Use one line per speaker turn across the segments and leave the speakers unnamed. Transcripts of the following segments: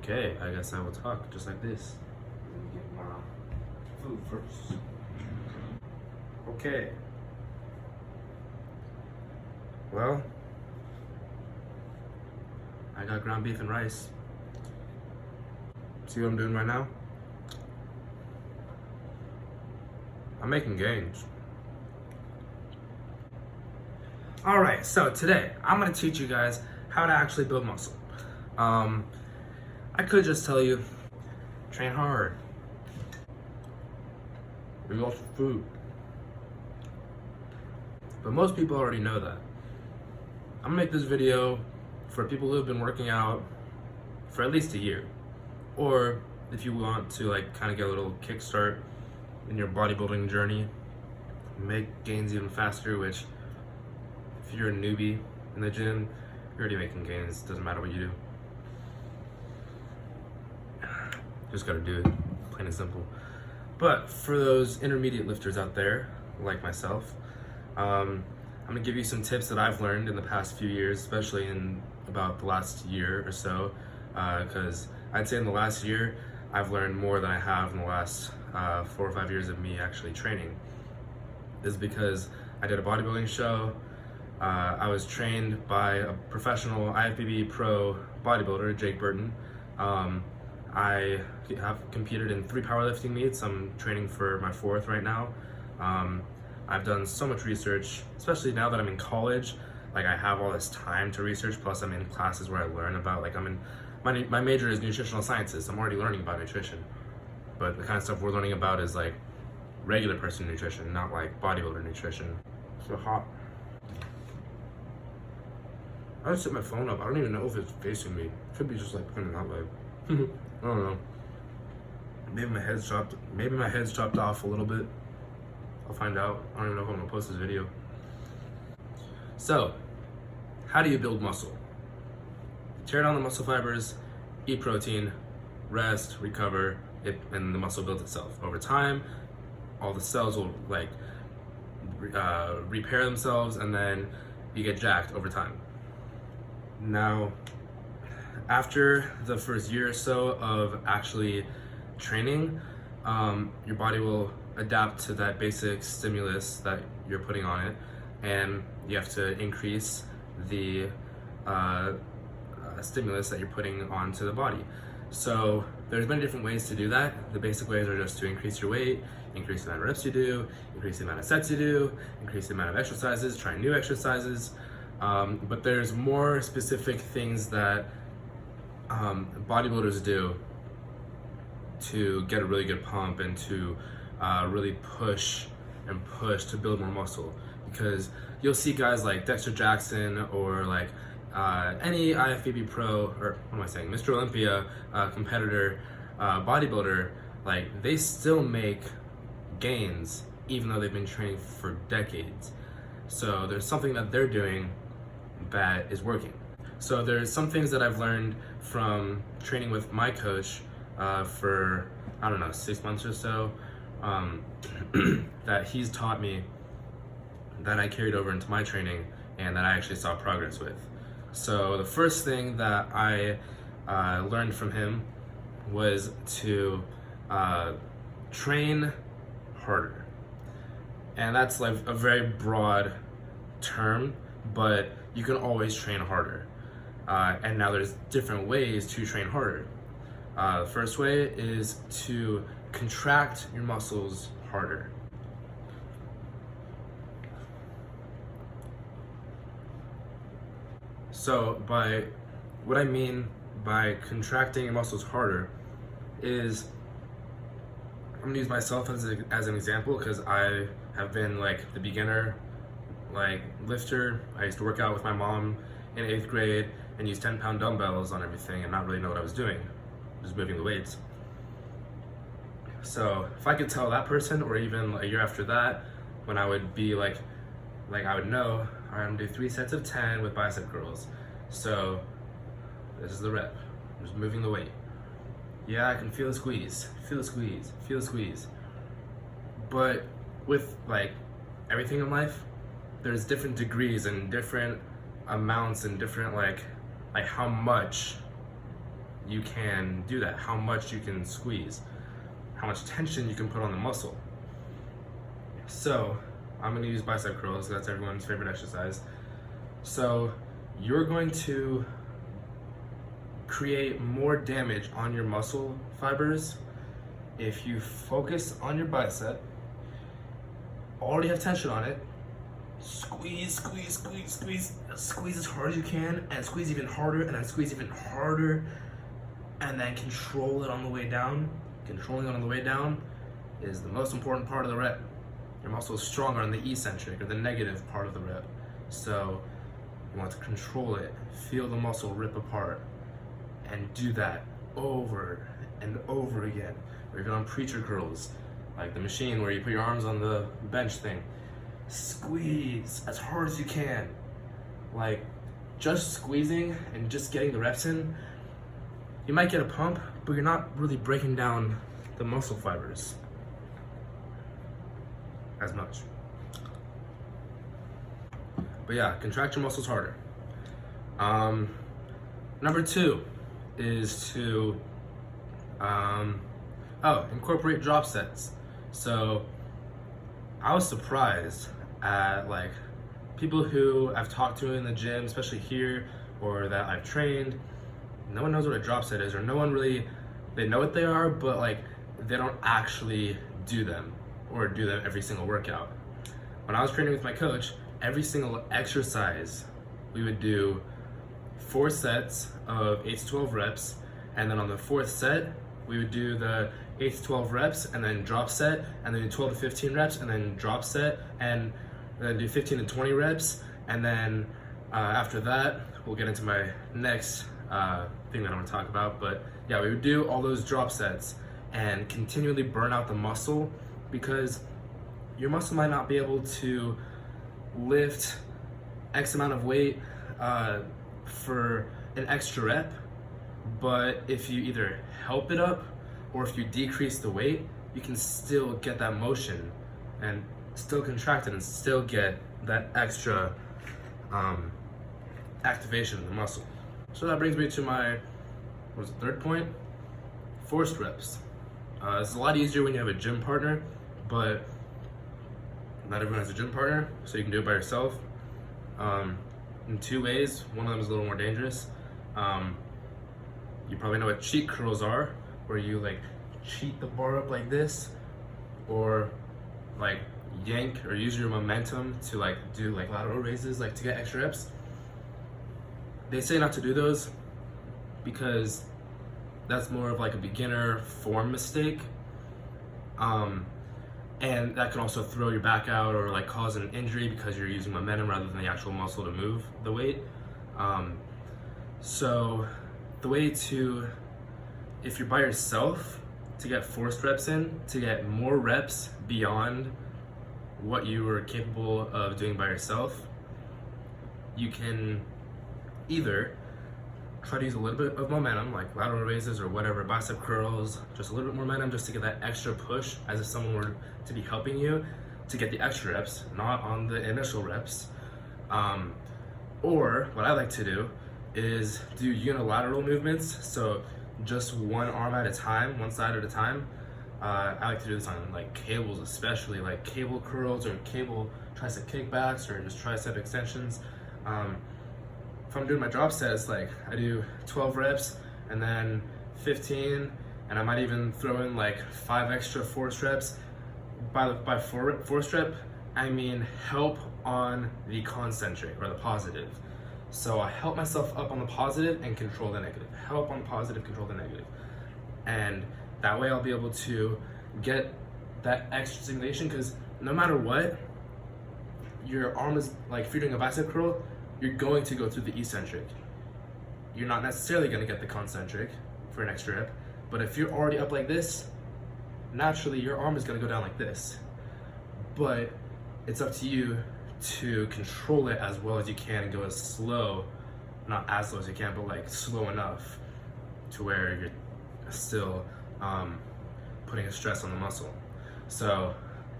Okay, I guess I will talk just like this. Let me get my food first. Okay. Well, I got ground beef and rice. See what I'm doing right now? I'm making gains. All right, so today I'm gonna teach you guys how to actually build muscle. I could just tell you, train hard, eat lots of food. But most people already know that. I'm gonna make this video for people who have been working out for at least a year. Or if you want to kind of get a little kickstart in your bodybuilding journey, make gains even faster, which if you're a newbie in the gym, you're already making gains, doesn't matter what you do. Just gotta do it, plain and simple. But for those intermediate lifters out there, like myself, I'm gonna give you some tips that I've learned in the past few years, especially in about the last year or so, because I'd say in the last year, I've learned more than I have in the last 4 or 5 years of me actually training. This is because I did a bodybuilding show. I was trained by a professional IFBB pro bodybuilder, Jake Burton. I have competed in 3 powerlifting meets. I'm training for my 4th right now. I've done so much research, especially now that I'm in college. I have all this time to research, plus I'm in classes where I learn about, my major is nutritional sciences. I'm already learning about nutrition. But the kind of stuff we're learning about is regular person nutrition, not bodybuilder nutrition. It's so hot. I just set my phone up. I don't even know if it's facing me. It could be just pointing that way. I don't know. Maybe my head's chopped off a little bit. I'll find out. I don't even know if I'm gonna post this video. So, how do you build muscle? Tear down the muscle fibers, eat protein, rest, recover, and the muscle builds itself. Over time, all the cells will repair themselves, and then you get jacked over time. Now, after the first year or so of actually training, your body will adapt to that basic stimulus that you're putting on it, and you have to increase the stimulus that you're putting onto the body. So there's many different ways to do that. The basic ways are just to increase your weight, increase the amount of reps you do, increase the amount of sets you do, increase the amount of exercises, try new exercises. But there's more specific things that bodybuilders do to get a really good pump and to really push to build more muscle. Because you'll see guys like Dexter Jackson or any IFBB pro, or what am I saying, Mr. Olympia competitor, bodybuilder, they still make gains even though they've been training for decades. So there's something that they're doing that is working. So there's some things that I've learned from training with my coach for, I don't know, 6 months or so, that he's taught me that I carried over into my training and that I actually saw progress with. So the first thing that I learned from him was to train harder. And that's a very broad term, but you can always train harder. And now there's different ways to train harder. The first way is to contract your muscles harder. So what I mean by contracting your muscles harder is, I'm gonna use myself as an example because I have been the beginner lifter. I used to work out with my mom in 8th grade and use 10-pound dumbbells on everything and not really know what I was doing, just moving the weights. So if I could tell that person, or even a year after that, when I would be I would know, all right, I'm gonna do 3 sets of 10 with bicep curls. So this is the rep. I'm just moving the weight. Yeah, I can feel the squeeze, feel the squeeze, feel the squeeze. But with everything in life, there's different degrees and different amounts and different how much you can do that, how much you can squeeze, how much tension you can put on the muscle. So I'm gonna use bicep curls, that's everyone's favorite exercise. So you're going to create more damage on your muscle fibers if you focus on your bicep, already have tension on it, squeeze as hard as you can, and squeeze even harder, and then squeeze even harder, and then control it on the way down. Controlling it on the way down is the most important part of the rep. Your muscle is stronger on the eccentric, or the negative part of the rep. So you want to control it, feel the muscle rip apart, and do that over and over again. Or even on preacher curls, like the machine where you put your arms on the bench thing. Squeeze as hard as you can. Like, just squeezing and just getting the reps in, you might get a pump, but you're not really breaking down the muscle fibers as much. But yeah, contract your muscles harder. Number 2 is to incorporate drop sets. So I was surprised at like people who I've talked to in the gym, especially here, or that I've trained. No one knows what a drop set is, or no one really, they know what they are, but like they don't actually do them or do them every single workout. When I was training with my coach, every single exercise we would do 4 sets of 8 to 12 reps, and then on the 4th set we would do the 8 to 12 reps and then drop set, and then do 12 to 15 reps and then drop set, and then do 15 to 20 reps, and then after that we'll get into my next thing that I want to talk about. But yeah, we would do all those drop sets and continually burn out the muscle, because your muscle might not be able to lift X amount of weight for an extra rep, but if you either help it up or if you decrease the weight, you can still get that motion and still contract it and still get that extra activation of the muscle. So that brings me to my, what was the 3rd point? Forced reps. It's a lot easier when you have a gym partner, but not everyone has a gym partner, so you can do it by yourself. In 2 ways. One of them is a little more dangerous. You probably know what cheat curls are, where you like cheat the bar up like this, or like yank or use your momentum to like do like lateral raises, like to get extra reps. They say not to do those because that's more of like a beginner form mistake. And that can also throw your back out or like cause an injury because you're using momentum rather than the actual muscle to move the weight. So the way to, if you're by yourself, to get forced reps in, to get more reps beyond what you were capable of doing by yourself, you can either try to use a little bit of momentum, like lateral raises or whatever, bicep curls, just a little bit more momentum just to get that extra push as if someone were to be helping you to get the extra reps, not on the initial reps. Or what I like to do is do unilateral movements, so just one arm at a time, one side at a time. I like to do this on like cables, especially like cable curls or cable tricep kickbacks or just tricep extensions. If I'm doing my drop sets, like I do 12 reps and then 15, and I might even throw in like 5 extra forced reps. By forced rep, I mean help on the concentric or the positive. So I help myself up on the positive and control the negative. Help on the positive, control the negative. And that way I'll be able to get that extra stimulation, because no matter what, your arm is, like if you're doing a bicep curl, you're going to go through the eccentric. You're not necessarily going to get the concentric for an extra rep, but if you're already up like this, naturally your arm is going to go down like this. But it's up to you to control it as well as you can and go as slow, not as slow as you can, but like slow enough to where you're still putting a stress on the muscle. So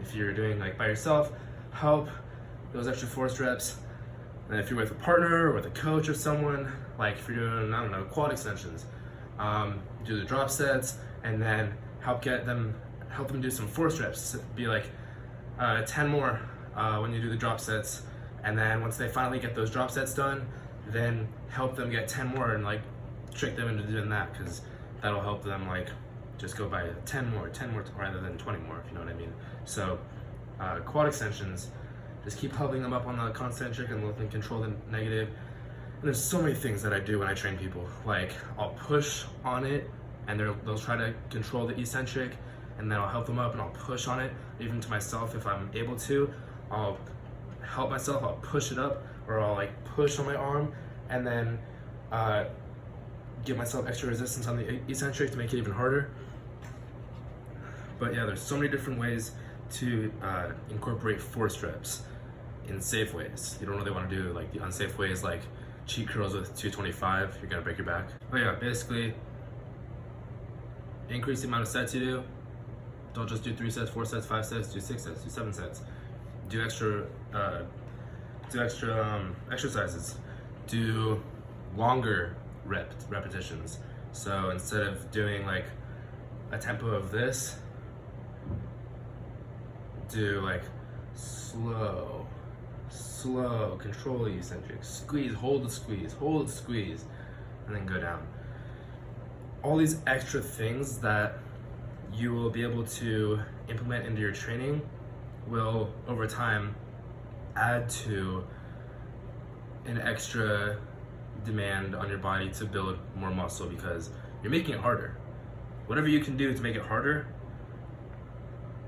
if you're doing like by yourself, help those extra forced reps. And if you're with a partner or with a coach or someone, like if you're doing, I don't know, quad extensions, do the drop sets, and then help them do some force reps. Be like 10 more when you do the drop sets, and then once they finally get those drop sets done, then help them get 10 more and like trick them into doing that, because that'll help them like just go by 10 more rather than 20 more, if you know what I mean. So quad extensions, just keep helping them up on the concentric and let them control the negative. And there's so many things that I do when I train people. Like I'll push on it and they'll try to control the eccentric, and then I'll help them up and I'll push on it. Even to myself, if I'm able to, I'll help myself, I'll push it up, or I'll like push on my arm and then give myself extra resistance on the eccentric to make it even harder. But yeah, there's so many different ways to incorporate force reps in safe ways. You don't really want to do like the unsafe ways, like cheat curls with 225, you're gonna break your back. But yeah, basically increase the amount of sets you do. Don't just do 3 sets, 4 sets, 5 sets, do 6 sets, do 7 sets. Do extra exercises. Do longer repetitions. So instead of doing like a tempo of this, do like slow, control the eccentric, squeeze, hold the squeeze, and then go down. All these extra things that you will be able to implement into your training will, over time, add to an extra demand on your body to build more muscle, because you're making it harder. Whatever you can do to make it harder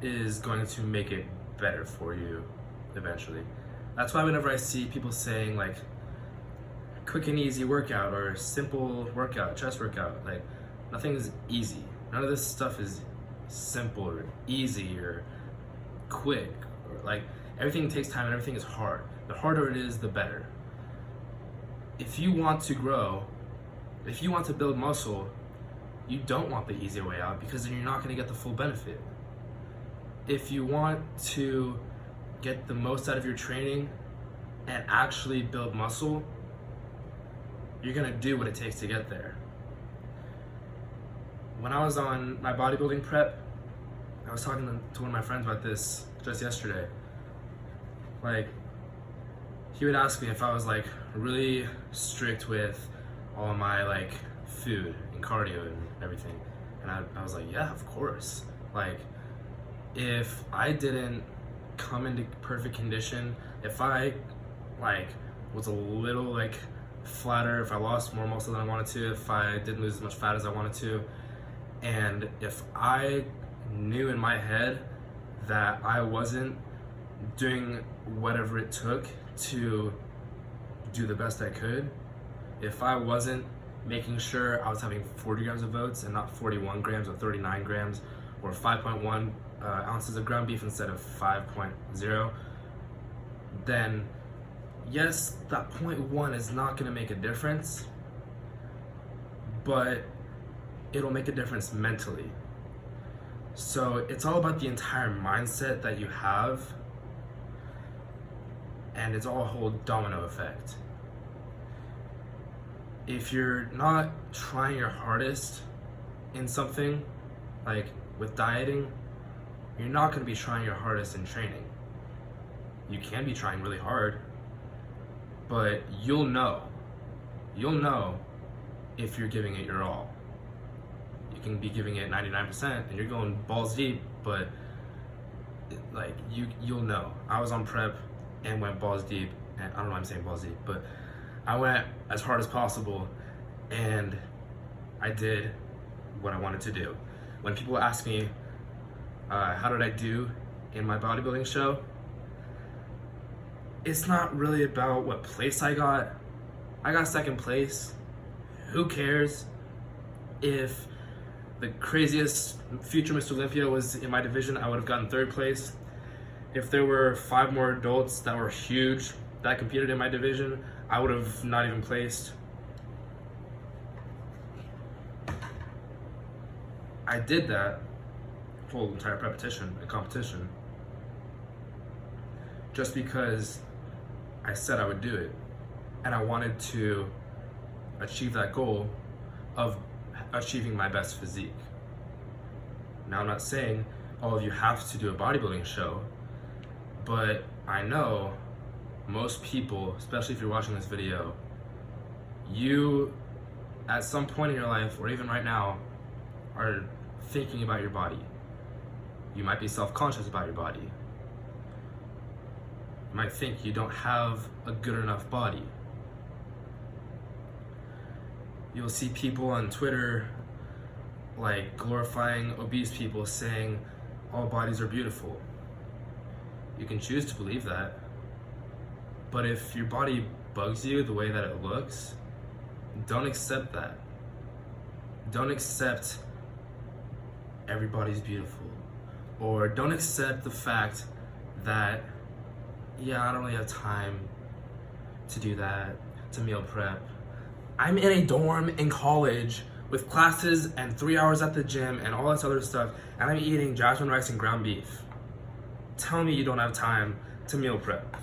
is going to make it better for you eventually. That's why whenever I see people saying like quick and easy workout or simple workout, chest workout, like nothing is easy. None of this stuff is simple or easy or quick, or like everything takes time and everything is hard. The harder it is, the better. If you want to grow, if you want to build muscle, you don't want the easier way out, because then you're not going to get the full benefit. If you want to get the most out of your training and actually build muscle, you're going to do what it takes to get there. When I was on my bodybuilding prep, I was talking to one of my friends about this just yesterday. Like, he would ask me if I was like really strict with all my like food and cardio and everything. And I was like, yeah, of course. Like, if I didn't come into perfect condition, if I like was a little like flatter, if I lost more muscle than I wanted to, if I didn't lose as much fat as I wanted to, and if I knew in my head that I wasn't doing whatever it took to do the best I could, if I wasn't making sure I was having 40 grams of oats and not 41 grams or 39 grams or 5.1 ounces of ground beef instead of 5.0, then yes, that 0.1 is not going to make a difference, but it'll make a difference mentally. So it's all about the entire mindset that you have, and it's all a whole domino effect. If you're not trying your hardest in something, like with dieting, you're not going to be trying your hardest in training. You can be trying really hard, but you'll know if you're giving it your all. You can be giving it 99% and you're going balls deep, but like you'll know. I was on prep and went balls deep, and I don't know why I'm saying balls deep, but I went as hard as possible and I did what I wanted to do. When people ask me, how did I do in my bodybuilding show? It's not really about what place I got. I got second place. Who cares? If the craziest future Mr. Olympia was in my division, I would have gotten third place. If there were 5 more adults that were huge that competed in my division, I would have not even placed. I did that whole entire competition just because I said I would do it, and I wanted to achieve that goal of achieving my best physique. Now, I'm not saying all of you have to do a bodybuilding show, but I know most people, especially if you're watching this video, you, at some point in your life, or even right now, are thinking about your body. You might be self-conscious about your body. You might think you don't have a good enough body. You'll see people on Twitter like glorifying obese people, saying all bodies are beautiful. You can choose to believe that, but if your body bugs you the way that it looks, don't accept that. Don't accept everybody's beautiful, or don't accept the fact that, yeah, I don't really have time to do that, to meal prep. I'm in a dorm in college with classes and 3 hours at the gym and all this other stuff, and I'm eating jasmine rice and ground beef. Tell me you don't have time to meal prep.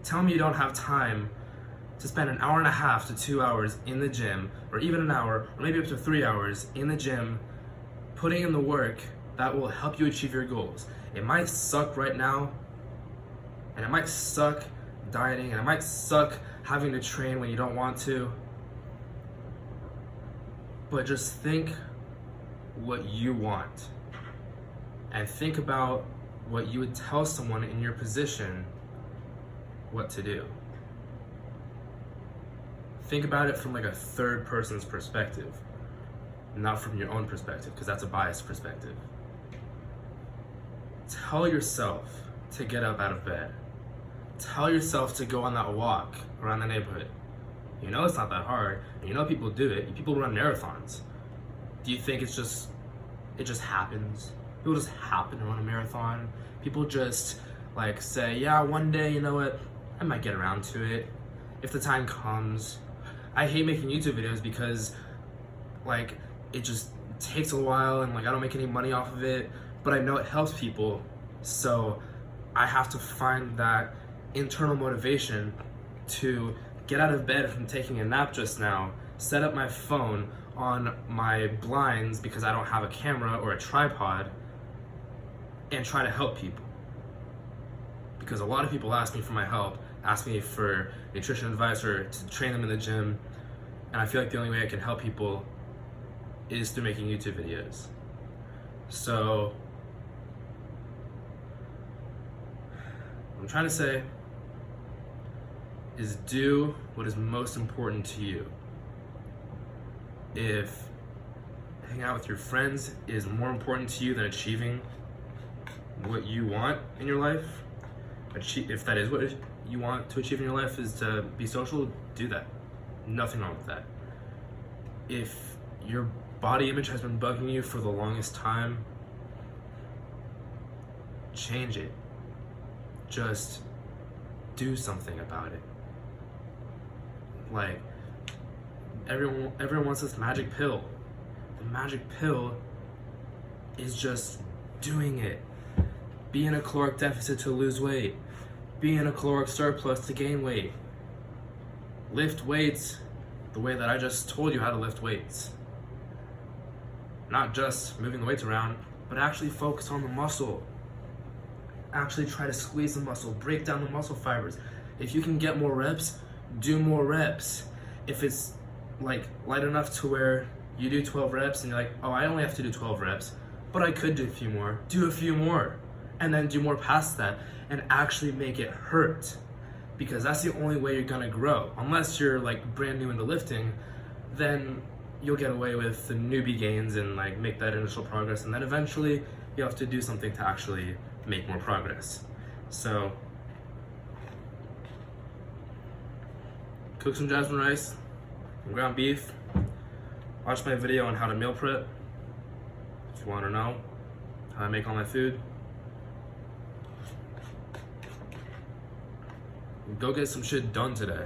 Tell me you don't have time to spend an hour and a half to 2 hours in the gym, or even an hour, or maybe up to 3 hours in the gym, putting in the work that will help you achieve your goals. It might suck right now, and it might suck dieting, and it might suck having to train when you don't want to, but just think what you want, and think about what you would tell someone in your position what to do. Think about it from like a third person's perspective, not from your own perspective, because that's a biased perspective. Tell yourself to get up out of bed. Tell yourself to go on that walk around the neighborhood. You know it's not that hard, and you know people do it. People run marathons. Do you think it just happens? People just happen to run a marathon. People just like say, yeah, one day, you know what, I might get around to it if the time comes. I hate making YouTube videos because like it just takes a while, and like I don't make any money off of it, but I know it helps people, so I have to find that internal motivation to get out of bed from taking a nap just now, set up my phone on my blinds because I don't have a camera or a tripod, and try to help people. Because a lot of people ask me for my help, ask me for nutrition advice or to train them in the gym, and I feel like the only way I can help people is through making YouTube videos. So what I'm trying to say is do what is most important to you. If hanging out with your friends is more important to you than achieving what you want in your life, if that is what you want to achieve in your life, is to be social, do that. Nothing wrong with that. If your body image has been bugging you for the longest time, change it. Just do something about it. Like, everyone wants this magic pill. The magic pill is just doing it. Be in a caloric deficit to lose weight. Be in a caloric surplus to gain weight. Lift weights the way that I just told you how to lift weights. Not just moving the weights around, but actually focus on the muscle. Actually try to squeeze the muscle, break down the muscle fibers. If you can get more reps, do more reps. If it's like light enough to where you do 12 reps and you're like, oh, I only have to do 12 reps, but I could do a few more, do a few more, and then do more past that, and actually make it hurt. Because that's the only way you're gonna grow. Unless you're like brand new into lifting, then you'll get away with the newbie gains and like make that initial progress, and then eventually you have to do something to actually make more progress. So cook some jasmine rice and ground beef. Watch my video on how to meal prep if you want to know how I make all my food. Go get some shit done today.